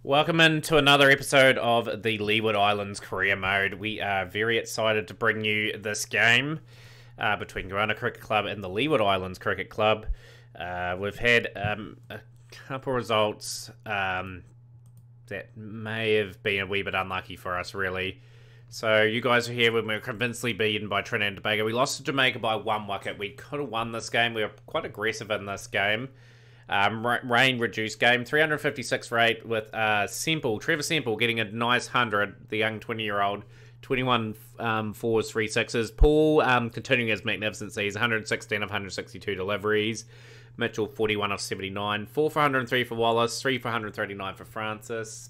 Welcome into another episode of the Leeward Islands Career Mode. We are very excited to bring you this game between Goanna Cricket Club and the Leeward Islands Cricket Club. We've had a couple results that may have been a wee bit unlucky for us, really. So you guys are here when we were convincingly beaten by Trinidad and Tobago. We lost to Jamaica by 1 wicket. We could have won this game. We were quite aggressive in this game. Rain reduced game, 356 rate with Trevor Semple getting a nice 100, the young 20-year-old, 21 fours, 3 sixes. Paul continuing his magnificent season, 116 of 162 deliveries. Mitchell 41 of 79, 4 for 103 for Wallace, 3 for 139 for Francis.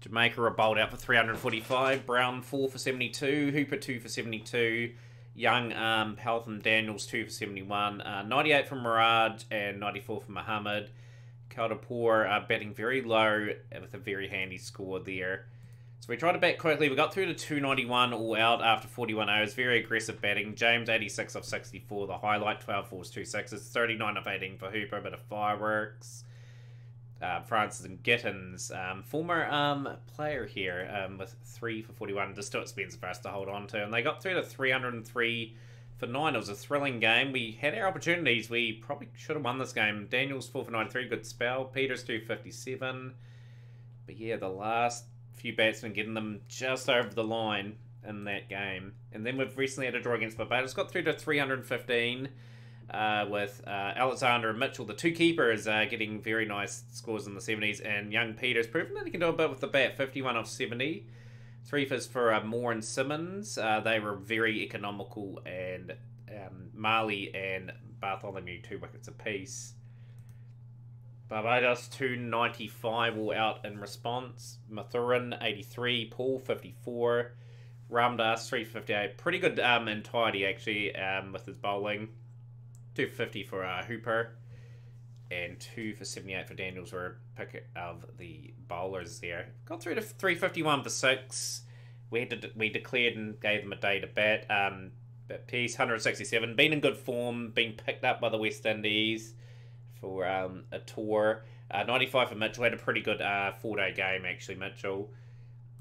Jamaica were bowled out for 345, Brown 4 for 72, Hooper 2 for 72. Young, Peltham Daniels 2 for 71, 98 from Murad and 94 from Muhammad. Kaldapour batting very low with a very handy score there. So we tried to bat quickly. We got through to 291 all out after 41 overs. Very aggressive batting. James 86 of 64, the highlight, 12 fours, 2 sixes, 39 of 18 for Hooper, a bit of fireworks. Francis and Gittins, former player here with 3 for 41, just too expensive for us to hold on to. And they got through to 303 for 9. It was a thrilling game. We had our opportunities. We probably should have won this game. Daniels 4 for 93, good spell. Peters 257. But yeah, the last few batsmen getting them just over the line in that game. And then we've recently had a draw against Barbados. Got through to 315. With Alexander and Mitchell, the two keepers, getting very nice scores in the 70s, and young Peters proving that he can do a bit with the bat, 51 of 70. 3 for Moore and Simmons. They were very economical, and Marley and Bartholomew 2 wickets apiece. Barbados 295 all out in response. Mathurin 83, Paul 54, Ramdas 358. Pretty good and tidy actually with his bowling. 250 for Hooper and 2 for 78 for Daniels were a pick of the bowlers there. Got through to 351 for 6. We declared and gave them a day to bat. Baptiste 167, been in good form, been picked up by the West Indies for a tour. 95 for Mitchell, had a pretty good 4-day game actually, Mitchell.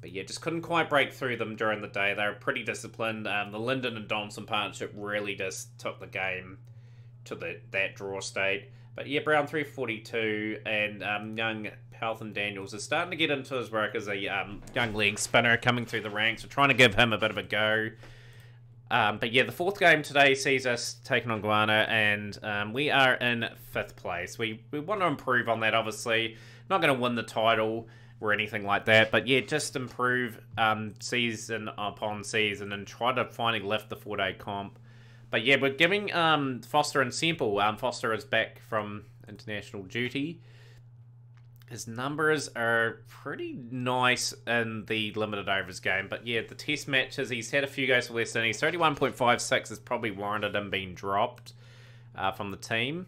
But yeah, just couldn't quite break through them during the day. They were pretty disciplined. The Linden and Donaldson partnership really just took the game to that draw state. But yeah, Brown 342 and young Peltham Daniels is starting to get into his work as a young leg spinner coming through the ranks. We're trying to give him a bit of a go. But yeah, the fourth game today sees us taking on Goanna, and we are in 5th place. We want to improve on that, obviously. Not going to win the title or anything like that, but yeah, just improve season upon season and try to finally lift the 4-day comp. But yeah, we're giving Foster and Semple. Foster is back from international duty. His numbers are pretty nice in the limited overs game. But yeah, the test matches, he's had a few goes for West Indies. 31.56 is probably warranted him being dropped from the team.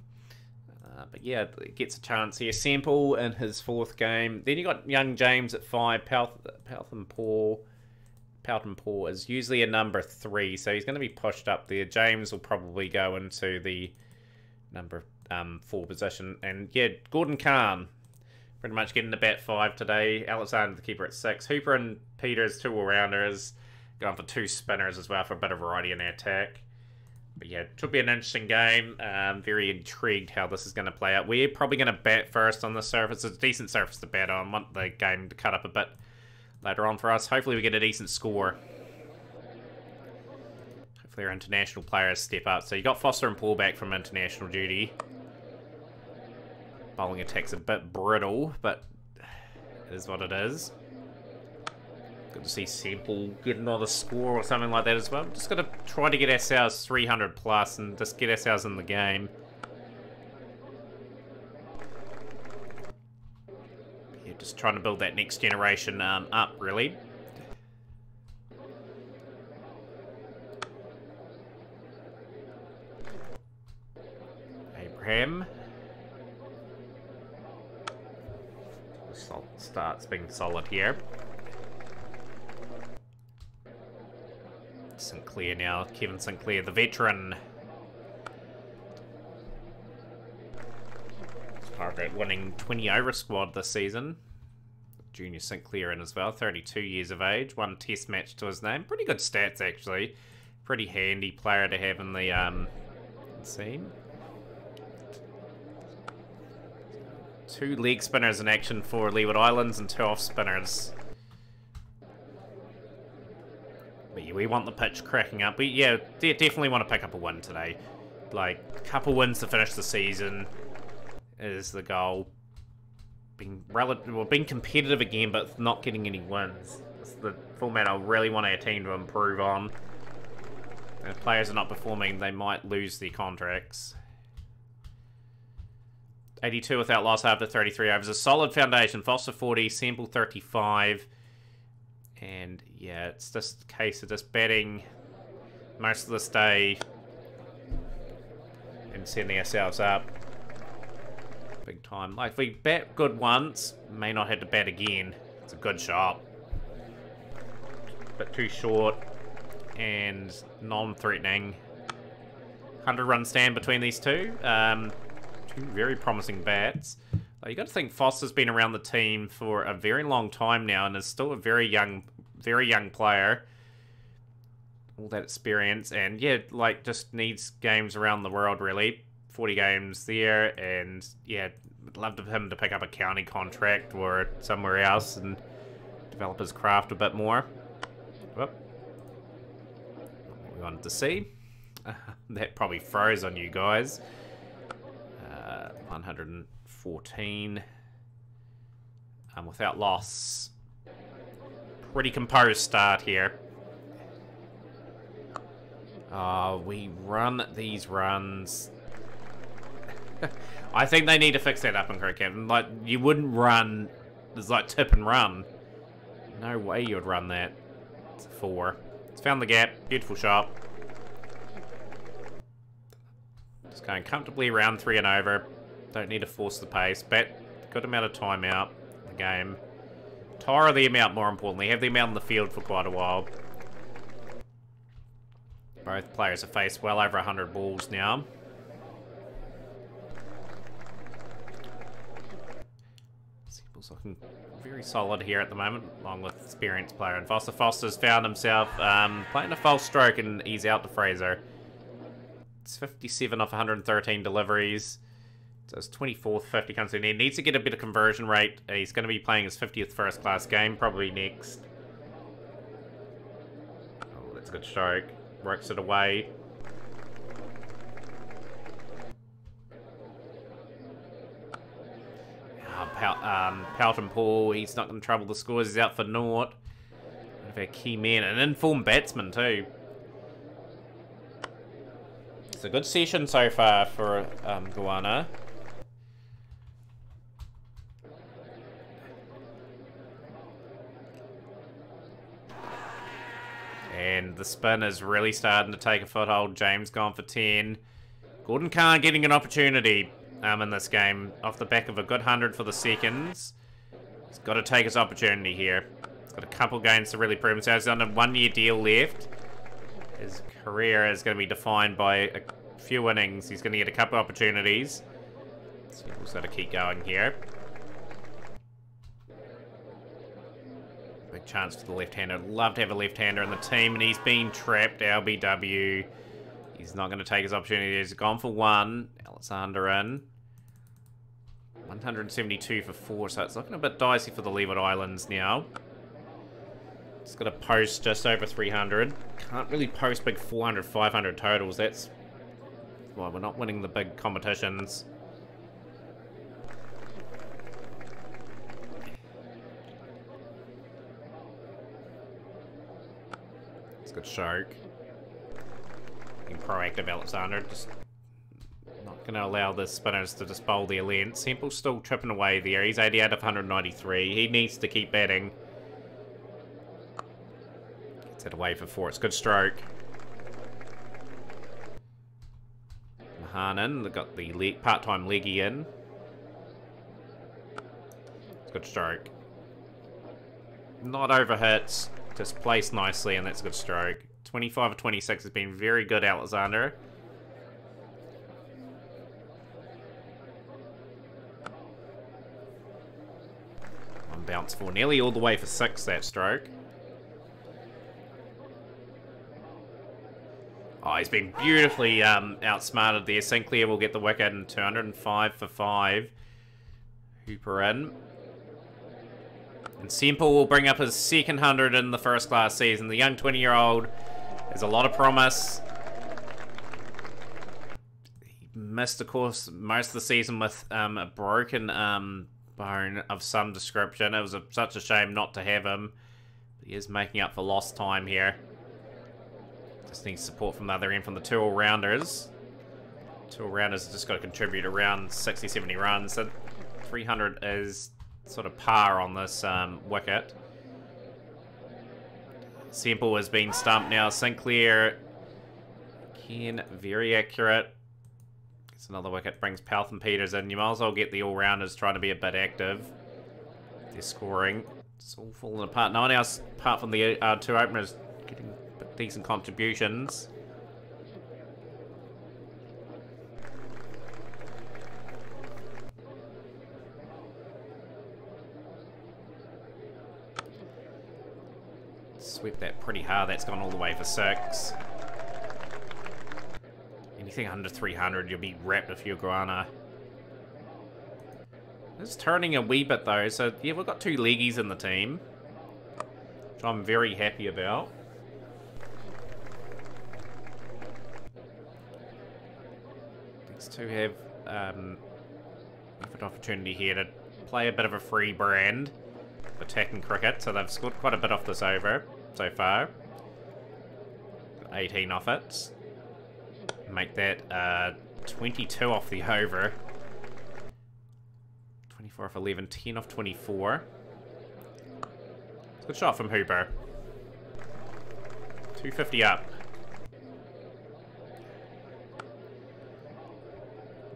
But yeah, it gets a chance here. Semple in his 4th game. Then you got young James at 5. Peltham Paul is usually a number 3, so he's going to be pushed up there. James will probably go into the number 4 position. And yeah, Gordon Khan pretty much getting the bat 5 today. Alexander the keeper at 6. Hooper and Peters 2 all-rounders. Going for 2 spinners as well for a bit of variety in their attack. But yeah, it should be an interesting game. Very intrigued how this is going to play out. We're probably going to bat first on the surface. It's a decent surface to bat on. Want the game to cut up a bit later on for us. Hopefully we get a decent score. Hopefully our international players step up. So you got Foster and Paul back from international duty. Bowling attack's a bit brittle, but it is what it is. Good to see Semple get another score or something like that as well. Just got to try to get ourselves 300 plus and just get ourselves in the game. Just trying to build that next generation up, really. Abraham. Starts being solid here. Sinclair now. Kevin Sinclair, the veteran. Target winning 20 over squad this season. Junior Sinclair in as well, 32 years of age, 1 test match to his name. Pretty good stats, actually. Pretty handy player to have in the team. 2 leg spinners in action for Leeward Islands and 2 off spinners. But yeah, we want the pitch cracking up. We definitely want to pick up a win today. Like, a couple wins to finish the season is the goal. Being competitive again, but not getting any wins. It's the format I really want our team to improve on. And if players are not performing, they might lose their contracts. 82 without loss after 33 overs. A solid foundation. Foster 40, Sample 35. And yeah, it's just a case of just batting most of this day and setting ourselves up big time. Like, if we bat good once, may not have to bat again. It's a good shot. Bit too short and non-threatening. 100-run stand between these two. Two very promising bats. You got to think Foster's been around the team for a very long time now and is still a very young player. All that experience and yeah, like just needs games around the world really. 40 games there, and yeah, I'd love him to pick up a county contract or somewhere else and develop his craft a bit more. Whoop. What we wanted to see. That probably froze on you guys. 114. Without loss. Pretty composed start here. We run these runs. I think they need to fix that up in cricket. Like, you wouldn't run, there's like tip and run. No way you would run that. It's a 4. It's found the gap. Beautiful shot. Just going comfortably around 3 and over. Don't need to force the pace. Bat, good amount of time out in the game. Tire them out, more importantly. Have them out in the field for quite a while. Both players have faced well over 100 balls now. Simple's looking very solid here at the moment, along with experienced player. And Foster's found himself playing a false stroke, and he's out to Fraser. It's 57 off 113 deliveries. So his 24th 50 comes in. He needs to get a better conversion rate. He's going to be playing his 50th first-class game, probably next. Oh, that's a good stroke. Works it away. Pelton Paul, he's not going to trouble the scores. He's out for naught. One of our key men. An informed batsman, too. It's a good session so far for Goanna. And the spin is really starting to take a foothold. James gone for 10. Gordon Khan getting an opportunity in this game. Off the back of a good 100 for the seconds. He's got to take his opportunity here. He's got a couple games to really prove himself. He's on a 1-year deal left. His career is going to be defined by a few innings. He's going to get a couple opportunities. So he's got to keep going here. Big chance for the left-hander. Love to have a left-hander in the team, and he's been trapped. LBW. He's not going to take his opportunity. He's gone for 1. Alexander in. 172 for 4, so it's looking a bit dicey for the Leeward Islands now. It's got a post just over 300. Can't really post big 400, 500 totals. That's why we're not winning the big competitions. It's a good stroke. Being proactive, Alexander. Just not going to allow the spinners to just bowl their length. Semple's still tripping away there. He's 88 of 193. He needs to keep batting. Gets it away for 4. It's a good stroke. Mahanan, they've got the part-time leggy in. It's a good stroke. Not over hits. Just placed nicely, and that's a good stroke. 25 of 26 has been very good, Alexander. bounce for nearly all the way for 6 that stroke. Oh, he's been beautifully outsmarted there. Sinclair will get the wicket and 205 for 5. Hooper in. And Semple will bring up his second 100 in the first class season. The young 20-year-old has a lot of promise. He missed, of course, most of the season with a broken bone of some description. It was such a shame not to have him. But he is making up for lost time here. Just needs support from the other end from the 2 all-rounders. 2 all-rounders just got to contribute around 60, 70 runs. So 300 is sort of par on this wicket. Semple has been stumped now. Sinclair, again, very accurate. Gets another wicket, brings Powell-Peters in. You might as well get the all-rounders trying to be a bit active. They're scoring. It's all falling apart. No one else, apart from the 2 openers, getting decent contributions. Swept that pretty hard. That's gone all the way for 6. Anything under 300, you'll be wrapped if you're Grana. It's turning a wee bit though, so yeah, we've got 2 leggies in the team, which I'm very happy about. These 2 have an opportunity here to play a bit of a free brand of attacking cricket, so they've scored quite a bit off this over so far. 18 off it. Make that 22 off the over. 24 off 11, 10 off 24. Good shot from Hooper. 250 up.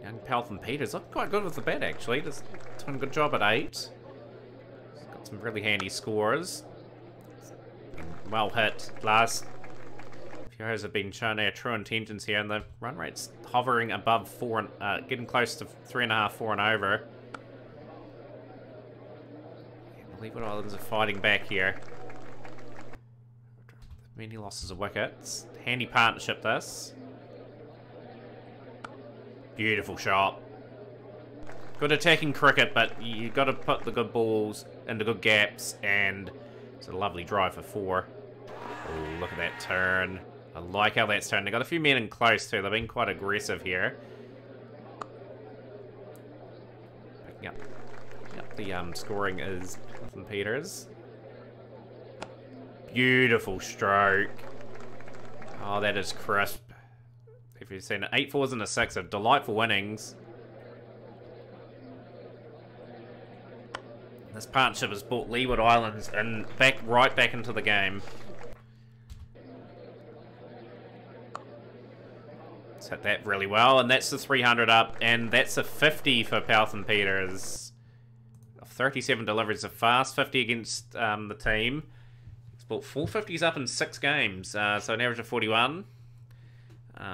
Young Powell-Peters looking quite good with the bat actually. Just doing a good job at 8. He's got some really handy scores. Well hit. Last few overs have been shown their true intentions here, and the run rate's hovering above 4, getting close to 3.5, 4 and over. The Leeward Islands are fighting back here. Many losses of wickets. Handy partnership this. Beautiful shot. Good attacking cricket, but you got to put the good balls into good gaps, and it's a lovely drive for 4. Oh, look at that turn. I like how that's turned. They got a few men in close too. They've been quite aggressive here. Picking up the scoring is Peters. Beautiful stroke. Oh, that is crisp. If you've seen it, 8 fours and a 6 of delightful innings. This partnership has brought Leeward Islands and right back into the game. Let's hit that really well, and that's the 300 up, and that's a 50 for Powell-Peters. 37 deliveries, a fast 50 against the team. He's brought 4 50s up in 6 games, so an average of 41.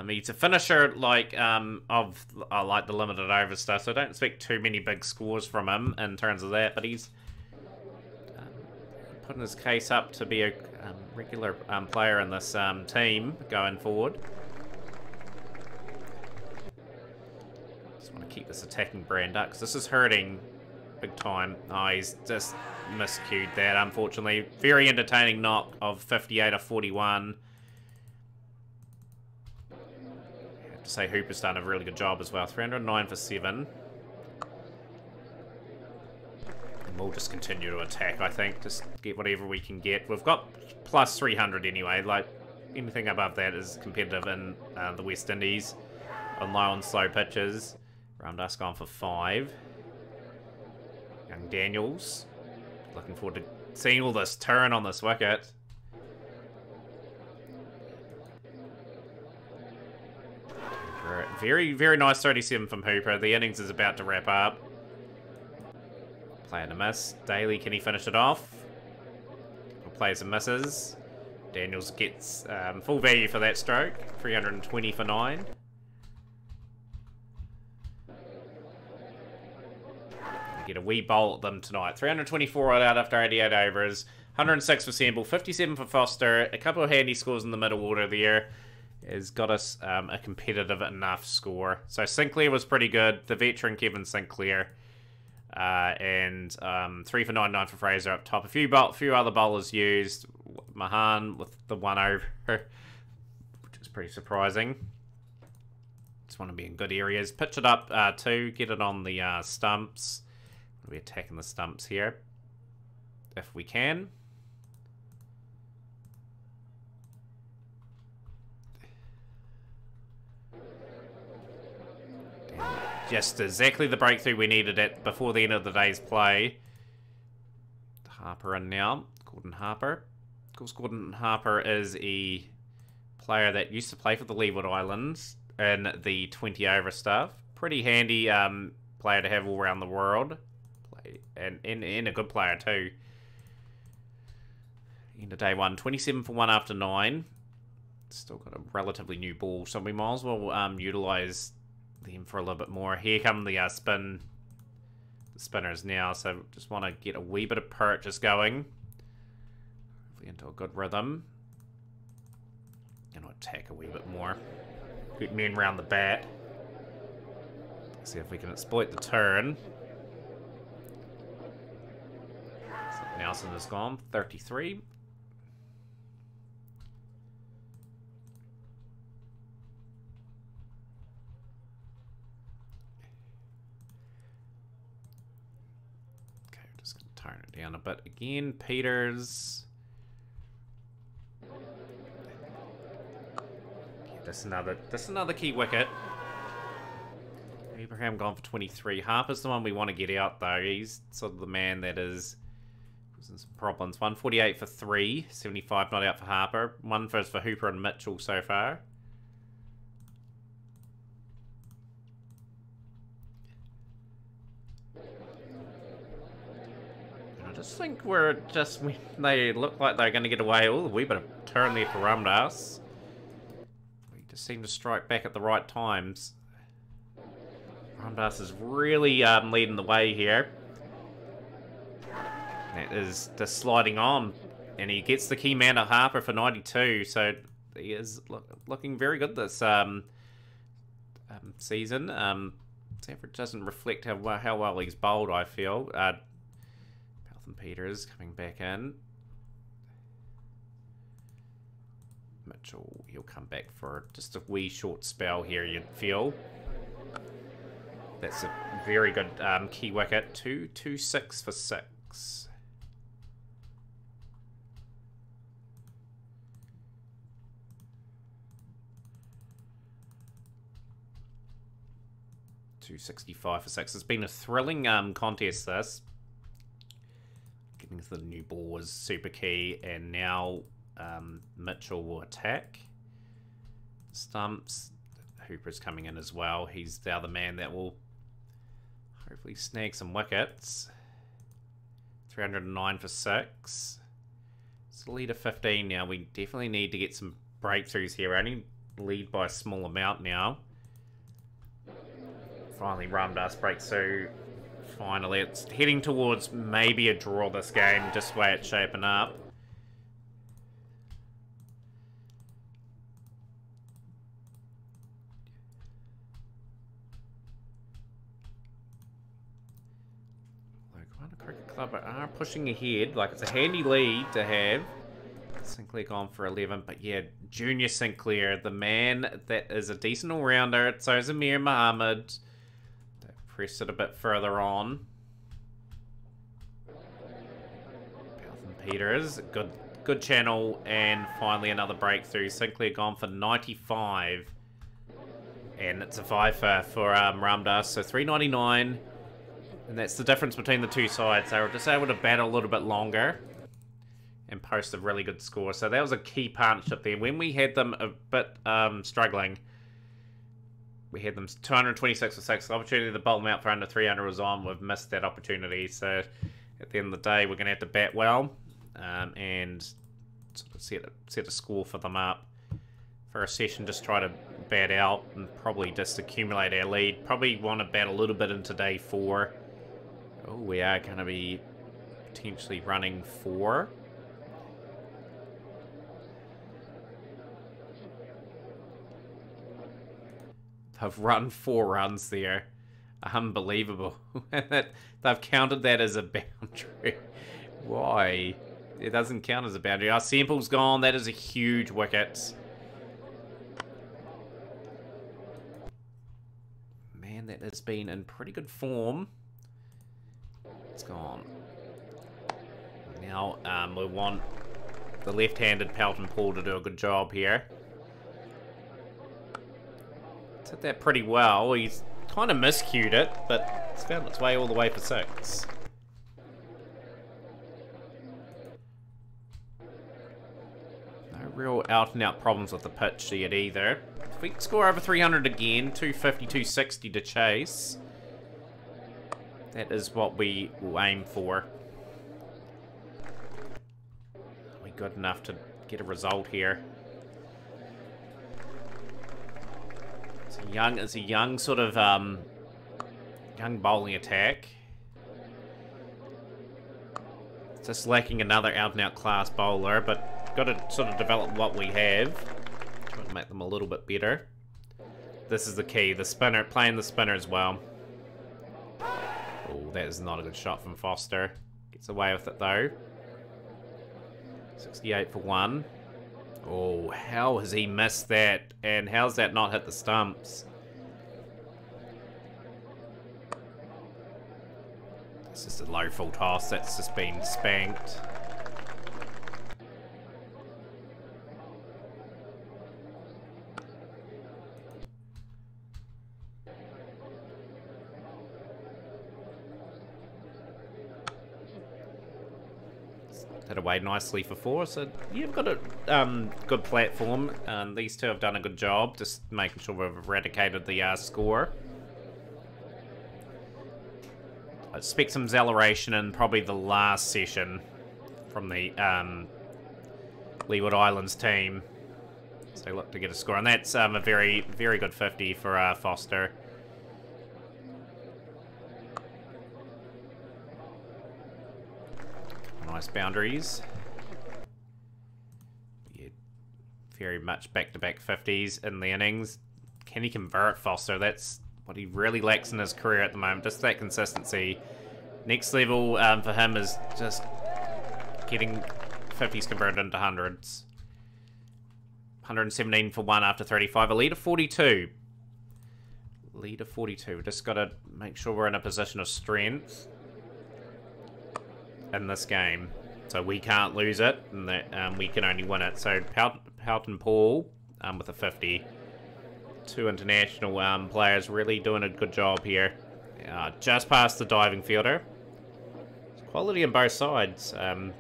He's a finisher like like the limited over stuff, so I don't expect too many big scores from him in terms of that, but he's putting his case up to be a regular player in this team going forward. Just want to keep this attacking brand up, because this is hurting big time. Oh, he's just miscued that, unfortunately. Very entertaining knock of 58 of 41. I have to say Hooper's done a really good job as well. 309 for 7. And we'll just continue to attack, I think. Just get whatever we can get. We've got plus 300 anyway. Like, anything above that is competitive in the West Indies on low and slow pitches. Ramdas gone for 5. Young Daniels. Looking forward to seeing all this turn on this wicket. Very, very nice 37 from Hooper. The innings is about to wrap up. Playing a miss. Daly, can he finish it off? Plays and misses. Daniels gets full value for that stroke. 320 for 9. Get a we bowl at them tonight. 324 right out after 88 overs. 106 for Sample, 57 for Foster. A couple of handy scores in the middle order there has got us a competitive enough score. So Sinclair was pretty good. The veteran Kevin Sinclair. And 3 for 99 for Fraser up top. A few other bowlers used. Mahan with the 1 over, which is pretty surprising. Just want to be in good areas. Pitch it up too. Get it on the stumps. We'll be attacking the stumps here if we can. Just exactly the breakthrough we needed at before the end of the day's play. Harper in now. Gordon Harper. Of course, Gordon Harper is a player that used to play for the Leeward Islands in the 20 over stuff. Pretty handy player to have all around the world. And a good player too. End of day 1. 27 for 1 after 9. Still got a relatively new ball, so we might as well utilise them for a little bit more. Here come the spinners now, so just want to get a wee bit of purchase going. Hopefully into a good rhythm. And we'll attack a wee bit more. Good men round the bat. See if we can exploit the turn. So Nelson is gone, 33. Turn it down a bit again. Peters. Yeah, that's another key wicket. Abraham gone for 23. Harper's the one we want to get out though. He's sort of the man that is causing some problems. 148 for 3. 75 not out for Harper. 1 first for Hooper and Mitchell so far. I just think they look like they're going to get away. Oh, a wee bit of turn there for Ramdas. We just seem to strike back at the right times. Ramdas is really leading the way here. That is just sliding on. And he gets the key man at Harper for 92. So he is looking very good this season. His average doesn't reflect how well he's bowled, I feel. Peters coming back in. Mitchell, he'll come back for just a wee short spell here, you'd feel. That's a very good key wicket. 2-2-6 for 6. .265 for 6. It's been a thrilling contest, this. Getting to the new ball was super key, and now Mitchell will attack. Stumps. Hooper's coming in as well. He's the other man that will hopefully snag some wickets. 309 for 6. It's a lead of 15 now. We definitely need to get some breakthroughs here. We only lead by a small amount now. Finally, Ramdas breaks through. Finally, it's heading towards maybe a draw this game, just the way it's shaping up. Guyana Cricket Club are pushing ahead. Like, it's a handy lead to have. Sinclair gone for 11, but yeah, Junior Sinclair, the man that is a decent all-rounder. So is Amir Mohammed. Press it a bit further on. Peters, good channel, and finally another breakthrough. Sinclair gone for 95, and it's a 5 for Ramdas, so 399, and that's the difference between the two sides. They were just able to bat a little bit longer and post a really good score. So that was a key partnership there. When we had them a bit struggling, we had them 226 for 6. The opportunity to bowl them out for under 300 was on. We've missed that opportunity. So at the end of the day, we're going to have to bat well and sort of set a score for them up. For a session, just try to bat out and probably just accumulate our lead. Probably want to bat a little bit into day 4 Oh, we are going to be potentially running 4. They've run 4 runs there. Unbelievable. They've counted that as a boundary. Why? It doesn't count as a boundary. Our sample's gone. That is a huge wicket. Man, that has been in pretty good form. It's gone. Now, we want the left-handed Pelton Paul to do a good job here. It's hit that pretty well. He's kind of miscued it, but it's found its way all the way for 6. No real out-and-out problems with the pitch yet either. If we can score over 300 again, 250, 260 to chase. That is what we will aim for. Are we good enough to get a result here? It's a young sort of young bowling attack. It's just lacking another out-and-out class bowler, but got to sort of develop what we have. Try to make them a little bit better. This is the key. The spinner, playing the spinner as well. Oh, that is not a good shot from Foster. Gets away with it though. 68 for 1. Oh, how has he missed that? And how's that not hit the stumps? It's just a low full toss. That's just been spanked. Hit away nicely for 4, so you've got a good platform. These two have done a good job, just making sure we've eradicated the score. I expect some acceleration in probably the last session from the Leeward Islands team. So look to get a score, and that's a very, very good 50 for Foster. Nice boundaries. Yeah, very much back-to-back 50s in the innings. Can he convert, Foster? That's what he really lacks in his career at the moment. Just that consistency. Next level for him is just getting 50s converted into hundreds. 117 for 1 after 35. A lead of 42. Lead of 42. We've just got to make sure we're in a position of strength in this game, so we can't lose it, and that we can only win it. So Pelton Paul with a 50. 2 international players really doing a good job here. Just past the diving fielder. Quality on both sides. Oh,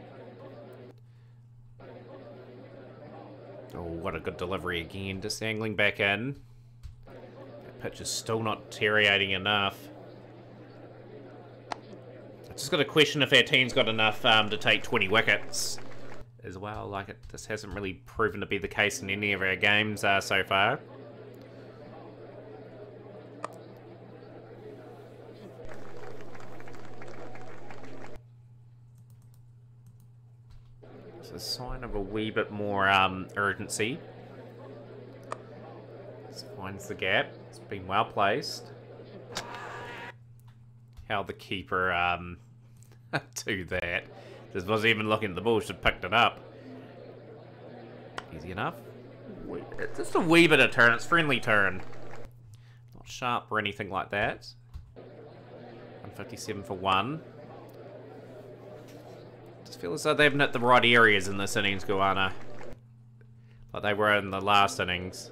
what a good delivery again. Just angling back in. That pitch is still not deteriorating enough. Just got a question if our team's got enough to take 20 wickets as well. Like, it just hasn't really proven to be the case in any of our games so far. It's a sign of a wee bit more urgency. Just finds the gap. It's been well placed. How the keeper do that. Just wasn't even looking at the ball, should have picked it up. Easy enough. It's just a wee bit of turn. It's friendly turn. Not sharp or anything like that. 157 for 1. Just feel as though they haven't hit the right areas in this innings, Goanna. Like they were in the last innings.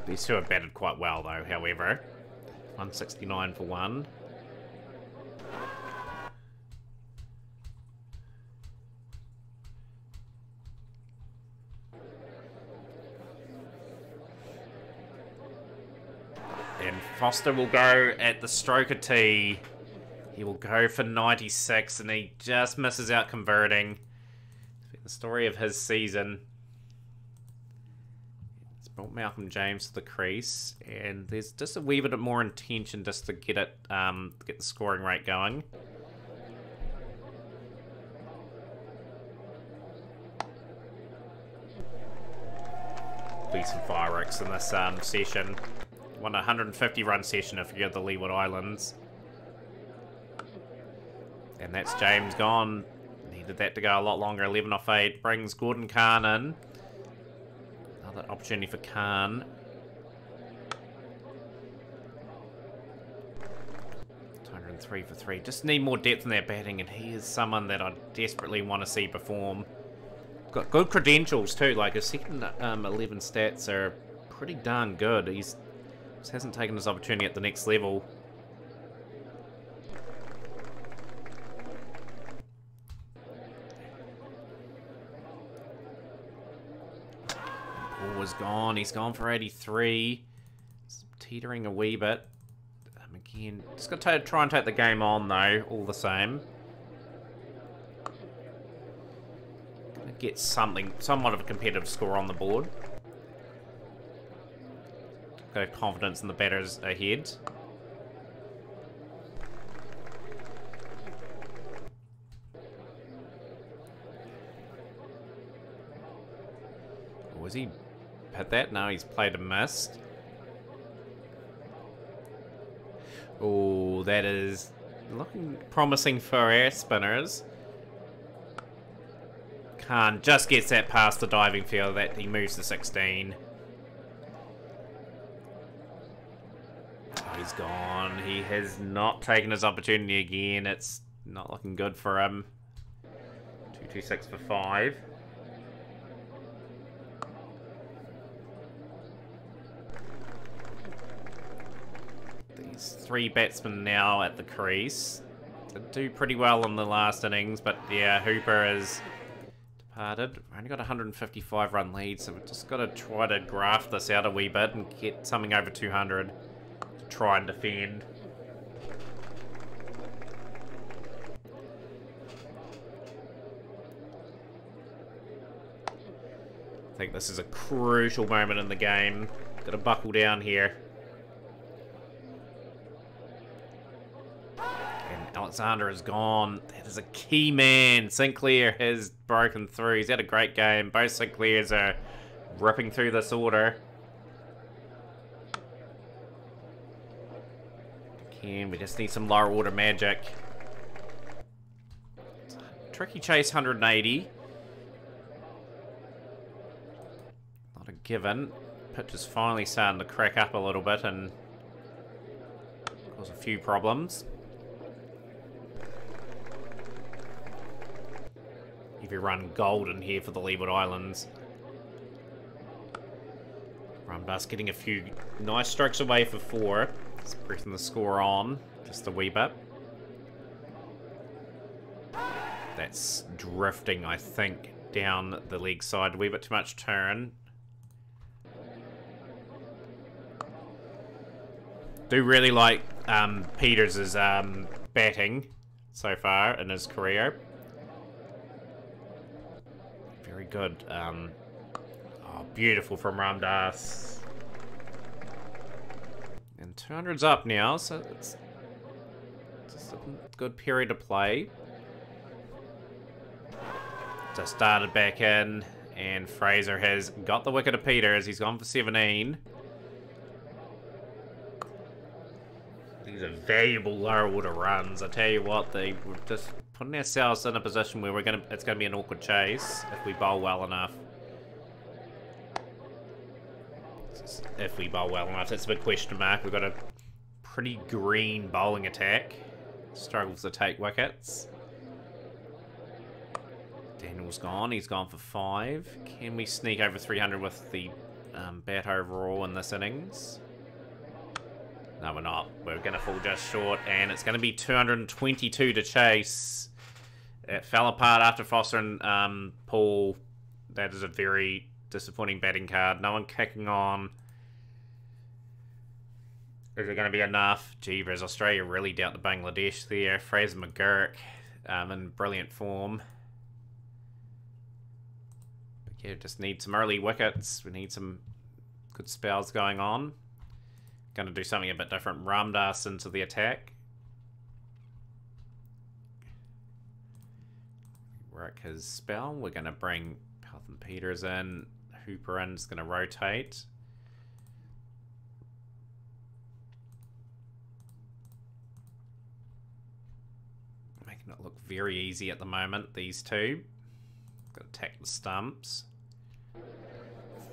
These two have batted quite well though, however. 169 for 1. And Foster will go at the stroker tee. He will go for 96 and he just misses out converting. It's been the story of his season. It's brought Malcolm James to the crease, and there's just a wee bit more intention just to get it, get the scoring rate going. Be some fireworks in this session. Won a 150 run session if you're the Leeward Islands. And that's James gone. Needed that to go a lot longer. 11 off 8. Brings Gordon Khan in. Another opportunity for Khan. 203 for 3. Just need more depth in their batting, and he is someone that I desperately want to see perform. Got good credentials too, like his second 11 stats are pretty darn good. He's just hasn't taken his opportunity at the next level. Paul was gone. He's gone for 83. It's teetering a wee bit. Again, just got to try and take the game on though, all the same. Get somewhat of a competitive score on the board. Got confidence in the batters ahead. Was he hit that? No, he's played a missed. Oh, that is looking promising for our spinners. Khan just gets that past the diving field, that he moves to 16. Oh, he's gone. He has not taken his opportunity again. It's not looking good for him. 226 for 5. These 3 batsmen now at the crease. Did do pretty well in the last innings, but yeah, Hooper is departed. Only got a 155 run lead, so we've just got to try to graft this out a wee bit and get something over 200 to try and defend. I think this is a crucial moment in the game. Got to buckle down here. Alexander is gone. That is a key man. Sinclair has broken through. He's had a great game. Both Sinclairs are ripping through this order. Again, we just need some lower order magic. Tricky chase 180. Not a given. Pitch is finally starting to crack up a little bit and cause a few problems. If you run golden here for the Leeward Islands. Ramdas getting a few nice strokes away for 4. It's pressing the score on just a wee bit. That's drifting, I think, down the leg side. A wee bit too much turn. Do really like Peters' batting so far in his career. Very good. Oh, beautiful from Ramdas. And 200's up now, so it's just a good period to play. Just started back in, and Fraser has got the wicket of Peters. He's gone for 17. These are valuable lower order runs. I tell you what, they were just putting ourselves in a position where it's gonna be an awkward chase if we bowl well enough. If we bowl well enough, that's a big question mark. We've got a pretty green bowling attack. Struggles to take wickets. Daniel's gone. He's gone for 5. Can we sneak over 300 with the bat overall in this innings? No, we're not. We're going to fall just short, and it's going to be 222 to chase. It fell apart after Foster and Paul. That is a very disappointing batting card. No one kicking on. Is it going to be enough? Jeebers, Australia really dealt to Bangladesh there. Fraser McGurk in brilliant form. But yeah, just need some early wickets. We need some Good spells going on. Going to do something a bit different. Ramdas into the attack. Work his spell. We're going to bring Pelton Peters in. Hooper in's going to rotate. Making it look very easy at the moment, these two. Got to attack the stumps.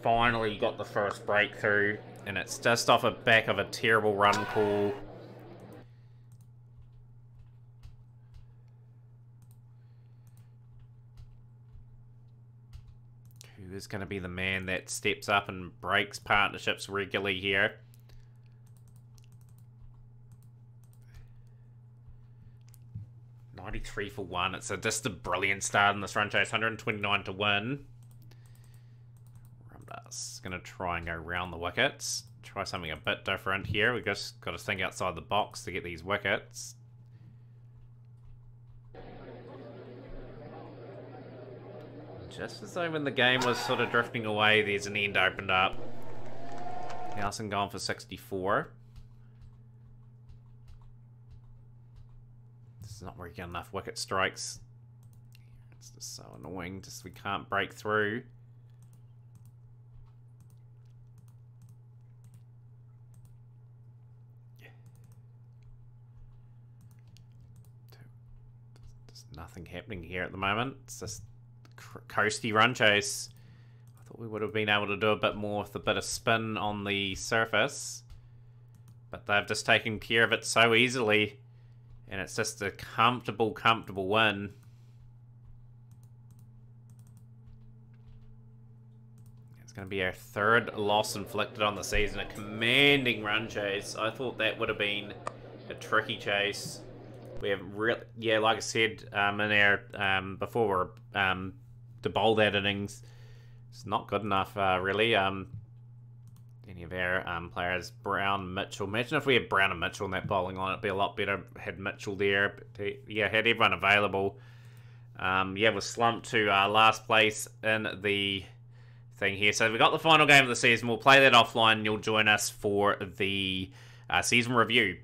Finally got the first breakthrough, and it's just off the back of a terrible run call. Who is going to be the man that steps up and breaks partnerships regularly here? $93 for 1. It's just a brilliant start in this run chase. 129 to win. Ramdas going to try and go round the wickets. Try something a bit different here. We've just got to think outside the box to get these wickets. Just as though when the game was sort of drifting away, there's an end opened up. Howson gone for 64. This is not where you get enough wicket strikes. It's just so annoying. Just we can't break through. There's nothing happening here at the moment. It's just coasty run chase. I thought we would have been able to do a bit more with a bit of spin on the surface, but they've just taken care of it so easily, and it's just a comfortable win. It's going to be our third loss inflicted on the season. A commanding run chase. I thought that would have been a tricky chase. We have really, yeah, like I said in our before we're to bowl that innings, it's not good enough, really. Any of our players, Brown, Mitchell. Imagine if we had Brown and Mitchell in that bowling line, it'd be a lot better. Had Mitchell there, but yeah, had everyone available. Yeah, we're slumped to last place in the thing here. So we got the final game of the season. We'll play that offline. You'll join us for the season review.